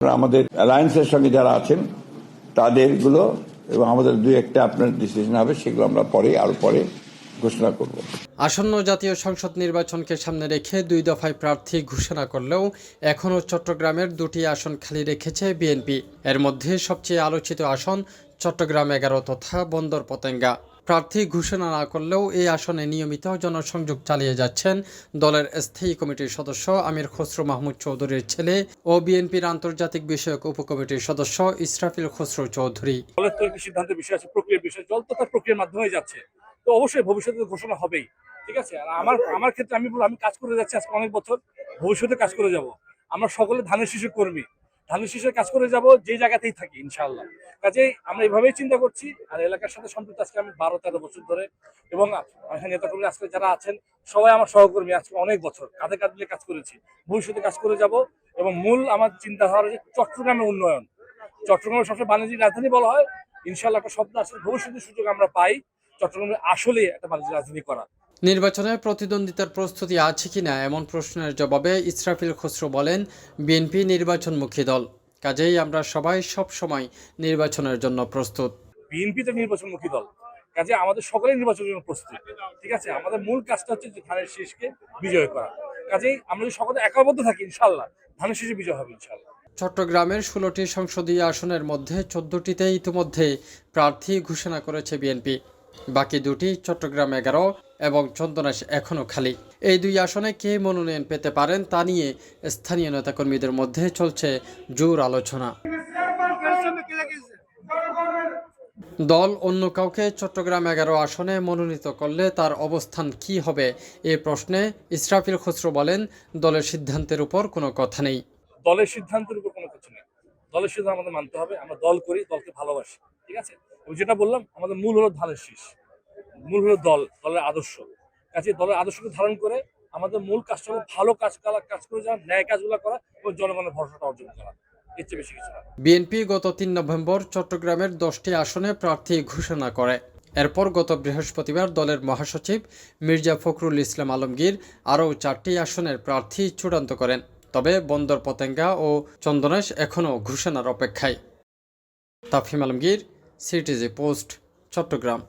আমাদের অ্যালায়েন্সের সঙ্গে যারা আছেন তাদেরগুলো এবং আমাদের দুই একটা আপনার ডিসিশন হবে, সেগুলো আমরা আরো পরে ঘোষণা করব। আসন্ন জাতীয় সংসদ নির্বাচনকে সামনে রেখে 2 দফায় প্রার্থী ঘোষণা করলেও এখনও চট্টগ্রামের 2টি আসন খালি রেখেছে বিএনপি। এর মধ্যে সবচেয়ে আলোচিত আসন চট্টগ্রাম 11 তথা বন্দর পতেঙ্গা। প্রার্থী ঘোষণা না করলেও এই আসনে নিয়মিত জনসংযোগ চালিয়ে যাচ্ছেন দলের স্থায়ী কমিটির সদস্য আমির খসরু মাহমুদ চৌধুরীর ছেলে ও বিএনপির আন্তর্জাতিক বিষয়ক উপকমিটির সদস্য ইসরাফিল খসরু চৌধুরী। দলের তো একটি সিদ্ধান্তের বিষয় আছে, প্রক্রিয়ার বিষয়, দল তো তার প্রক্রিয়ার মাধ্যমে যাচ্ছে, তো অবশ্যই ভবিষ্যতে ঘোষণা হবেই। ঠিক আছে, আর আমার ক্ষেত্রে আমি বলবো, আমি কাজ করে যাচ্ছি আজকে অনেক বছর, ভবিষ্যতে কাজ করে যাব। আমরা সকলে ধানের শীষের কর্মী, ধানের শীষের কাজ করে যাব যে জায়গাতেই থাকি ইনশাআল্লাহ। কাজেই আমরা এইভাবেই চিন্তা করছি। আর এলাকার সাথে সম্পৃক্ত আজকে আমি 12-13 বছর ধরে, এবং নেতাকর্মী আজকে যারা আছেন সবাই আমার সহকর্মী, আজকে অনেক বছর কাঁধে কাঁধ মিলে কাজ করেছি, ভবিষ্যতে কাজ করে যাব। এবং মূল আমার চিন্তাধারা যে চট্টগ্রামের উন্নয়ন। চট্টগ্রামের সবচেয়ে বাণিজ্যিক রাজধানী বলা হয়, ইনশাআল্লাহ একটা শব্দ আসলে ভবিষ্যতের সুযোগ আমরা পাই চট্টগ্রামে আসলে একটা বাণিজ্যিক রাজধানী করা। নির্বাচনে প্রতিদ্বন্দ্বিতার প্রস্তুতি আছে কিনা এমন প্রশ্নের জবাবে ইসরাফিল খসরু বলেন, বিএনপি নির্বাচনমুখী দল, কাজেই আমরা সবাই সব সময় নির্বাচনের জন্য প্রস্তুত। বিএনপি তো নির্বাচনমুখী দল, কাজে আমাদের সকলেই নির্বাচনের জন্য প্রস্তুত। ঠিক আছে, আমাদের মূল কাজটা হচ্ছে যে ধানের শীষকে বিজয় করা। কাজেই আমরা যদি সকলে একবদ্ধ থাকি ইনশাআল্লাহ ধানের শীষে বিজয় হবে ইনশাআল্লাহ। চট্টগ্রামের 16টি সংসদীয় আসনের মধ্যে 14টিতে ইতিমধ্যে প্রার্থী ঘোষণা করেছে বিএনপি। বাকি 2টি চট্টগ্রাম 11 এবং চন্দনাইশ এখনও খালি। এই 2 আসনে কে মনোনয়ন পেতে পারেন তা নিয়ে স্থানীয় নেতাকর্মীদের মধ্যে চলছে জোর আলোচনা। দল অন্য কাউকে চট্টগ্রাম 11 আসনে মনোনীত করলে তার অবস্থান কি হবে এ প্রশ্নে ইসরাফিল খসরু বলেন, দলের সিদ্ধান্তের উপর কোনো কথা নেই। দলের সিদ্ধান্তের উপর কোনো কিছু নেই, দলের সিদ্ধান্ত আমাদের মানতে হবে। আমরা দল করি, দলকে ভালোবাসি। ঠিক আছে, আমি যেটা বললাম, আমাদের মূল হলো ধানের শীষ, মূল হলো দলের আদর্শ। কাজে দলের আদর্শকে ধারণ করে আমাদের মূল কাজটা হলো ভালো কাজ করে যাওয়া, ন্যায় কাজগুলো করা এবং জনগণের ভরসাটা অর্জন করা, এর চেয়ে বেশি কিছু না। বিএনপি গত 3 নভেম্বর চট্টগ্রামের 10টি আসনে প্রার্থী ঘোষণা করে। এরপর গত বৃহস্পতিবার দলের মহাসচিব মির্জা ফখরুল ইসলাম আলমগীর আরও 4টি আসনের প্রার্থী চূড়ান্ত করেন। তবে বন্দর পতেঙ্গা ও চন্দনাইশ এখনও ঘোষণার অপেক্ষায়। তাফহিম আলমগীর, সিটিজি পোস্ট, চট্টগ্রাম।